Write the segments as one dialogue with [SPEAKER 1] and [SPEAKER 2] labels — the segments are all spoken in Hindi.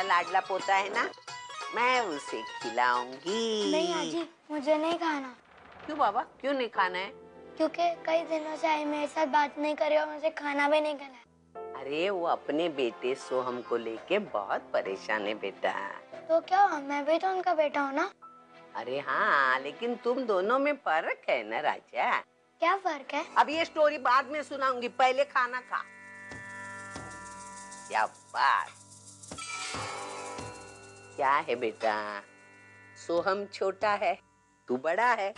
[SPEAKER 1] लाडला पोता है ना, मैं उसे खिलाऊंगी।
[SPEAKER 2] नहीं आजी, मुझे नहीं खाना।
[SPEAKER 1] क्यों बाबा, क्यों नहीं खाना है?
[SPEAKER 2] क्योंकि कई दिनों से आई मेरे साथ बात नहीं करी और मुझे खाना भी नहीं खिलाया।
[SPEAKER 1] अरे वो अपने बेटे सोहम को लेके बहुत परेशान है बेटा।
[SPEAKER 2] तो क्या, मैं भी तो उनका बेटा हूँ ना।
[SPEAKER 1] अरे हाँ, लेकिन तुम दोनों में फर्क है ना राजा।
[SPEAKER 2] क्या फर्क है?
[SPEAKER 1] अब ये स्टोरी बाद में सुनाऊंगी, पहले खाना खा। क्या बात, क्या है बेटा, सोहम छोटा है, तू बड़ा है,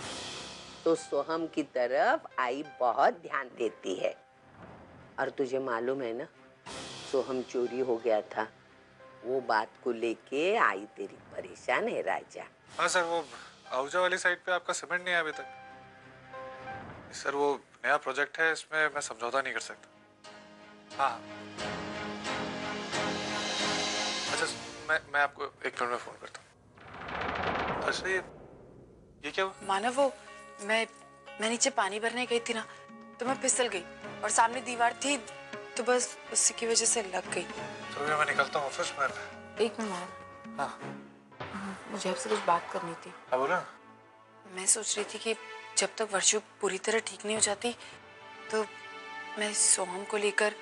[SPEAKER 1] तो सोहम की तरफ आई बहुत ध्यान देती है। और तुझे मालूम है ना, सोहम चोरी हो गया था, वो बात को लेके आई तेरी परेशान है राजा।
[SPEAKER 3] हाँ सर, वो आहूजा वाली साइड पे आपका सीमेंट नहीं है अभी तक। सर वो नया प्रोजेक्ट है, इसमें मैं समझौता नहीं कर सकता। हाँ अच्छा, मैं आपको एक मिनट में फोन करता हूँ। अच्छा ये क्या हुआ?
[SPEAKER 4] मानव, वो मैं नीचे पानी भरने गई थी ना, तो मैं फिसल गई और सामने दीवार थी, तो बस उसी की वजह से लग गई।
[SPEAKER 3] तो मैं निकलता हूँ ऑफिस में।
[SPEAKER 4] एक मिनट मानव।
[SPEAKER 3] हाँ
[SPEAKER 4] मुझे आपसे कुछ बात करनी थी।
[SPEAKER 3] हाँ बोलो।
[SPEAKER 4] मैं सोच रही थी कि जब तक वर्षु पूरी तरह ठीक नहीं हो जाती, तो मैं सोहम को लेकर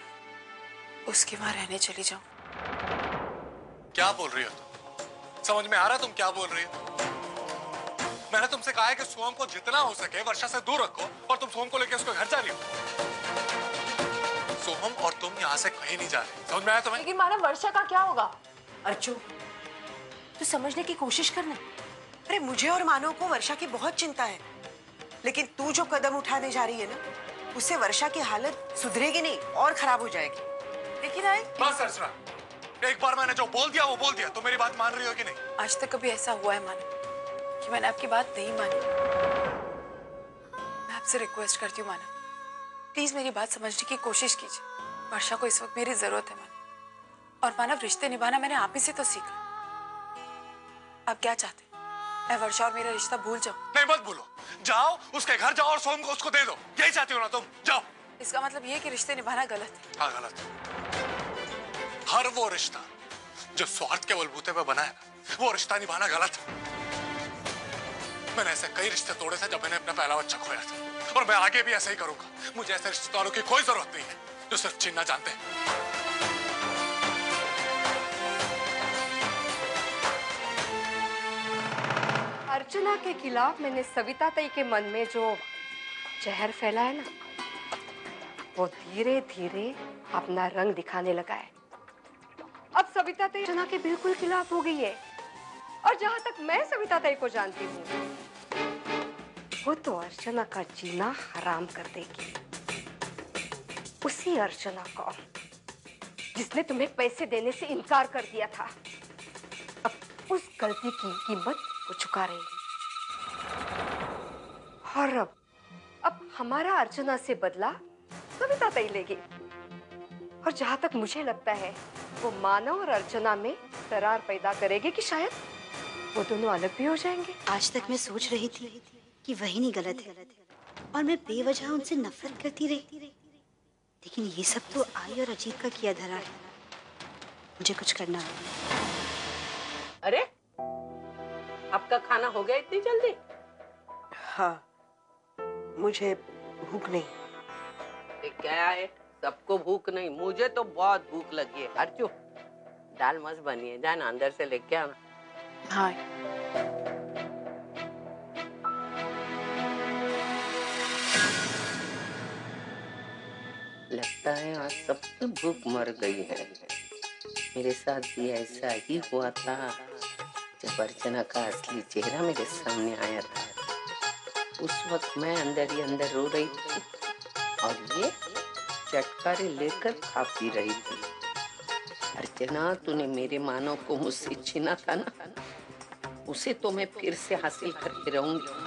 [SPEAKER 4] उसके वहां रहने चली जाऊं।
[SPEAKER 3] क्या बोल रही हो तुम? समझ में आ रहा है तुम क्या बोल रही हो? मैंने तुमसे कहा है कि सोहम को जितना हो सके वर्षा से दूर रखो, और तुम सोहम को लेकर उसको घर जा रही हो। सोहम और तुम यहाँ से कहीं नहीं जा रहे, समझ में आया तुम्हें?
[SPEAKER 4] लेकिन मानव, वर्षा का क्या होगा?
[SPEAKER 5] अर्चू, तू समझने की कोशिश करना। अरे मुझे और मानव को वर्षा की बहुत चिंता है, लेकिन तू जो कदम उठाने जा रही है ना, उससे वर्षा की हालत सुधरेगी नहीं और खराब हो जाएगी। लेकिन आई
[SPEAKER 3] बस अर्चना, एक बार मैंने जो बोल दिया वो बोल दिया। तो मेरी बात मान रही हो कि नहीं?
[SPEAKER 4] आज तक कभी ऐसा हुआ है मानव कि मैंने आपकी बात नहीं मानी। मैं आपसे रिक्वेस्ट करती हूँ मानव, प्लीज मेरी बात समझने की कोशिश कीजिए। वर्षा को इस वक्त मेरी जरूरत है मानव। और मानव, रिश्ते निभाना मैंने आप ही से तो सीखा। आप क्या चाहते हैं, मैं वर्षा और मेरा रिश्ता भूल जाऊं?
[SPEAKER 3] नहीं, मत भूलो। जाओ उसके घर जाओ और सोहम को उसको दे दो। यही चाहती हो ना तुम? जाओ।
[SPEAKER 4] इसका मतलब ये कि रिश्ते निभाना गलत है?
[SPEAKER 3] हाँ गलत। हर वो रिश्ता जो स्वार्थ के बलबूते पे बना है ना, वो रिश्ता निभाना गलत है। मैंने ऐसे कई रिश्ते तोड़े थे जब मैंने अपना पहला बच्चा खोया था, और मैं आगे भी ऐसे ही करूंगा। मुझे ऐसे रिश्तेदारों की कोई जरूरत नहीं है जो सिर्फ छीनना जानते हैं।
[SPEAKER 6] अर्चना के खिलाफ मैंने सविता तई के मन में जो जहर फैला है ना, वो धीरे धीरे अपना रंग दिखाने लगा है। अब सविता तई अर्चना के बिल्कुल खिलाफ हो गई है, और जहां तक मैं सविता तई को जानती हूँ, वो तो अर्चना का जीना हराम कर देगी। उसी अर्चना को जिसने तुम्हें पैसे देने से इनकार कर दिया था, अब उस गलती की कीमत वो चुका रही है। और अब हमारा अर्चना से बदला सविता तई लेगी। और जहां तक मुझे लगता है, वो मानव और अर्चना में दरार पैदा करेगी कि शायद वो दोनों अलग भी हो जाएंगे।
[SPEAKER 7] आज तक मैं सोच रही थी कि वही नहीं गलत है, और मैं बेवजह उनसे नफरत करती रही। लेकिन ये सब तो आई और अजीत का किया धरा है। मुझे कुछ करना होगा।
[SPEAKER 1] अरे आपका खाना हो गया इतनी जल्दी?
[SPEAKER 5] हाँ, मुझे भूख नहीं।
[SPEAKER 1] क्या है, सबको भूख नहीं, मुझे तो बहुत भूख लगी है। अर्चू, दाल मस्त बनी है, जाना अंदर से लेके आना।
[SPEAKER 4] हाँ।
[SPEAKER 1] लगता है आज सबकी भूख मर गई है। मेरे साथ भी ऐसा ही हुआ था जब अर्चना का असली चेहरा मेरे सामने आया था। उस वक्त मैं अंदर ही अंदर रो रही थी, और ये चटकारे लेकर खा पी रही थी। अर्चना, तूने मेरे मानव को मुझसे छीना था ना, उसे तो मैं फिर से हासिल करके रहूंगी।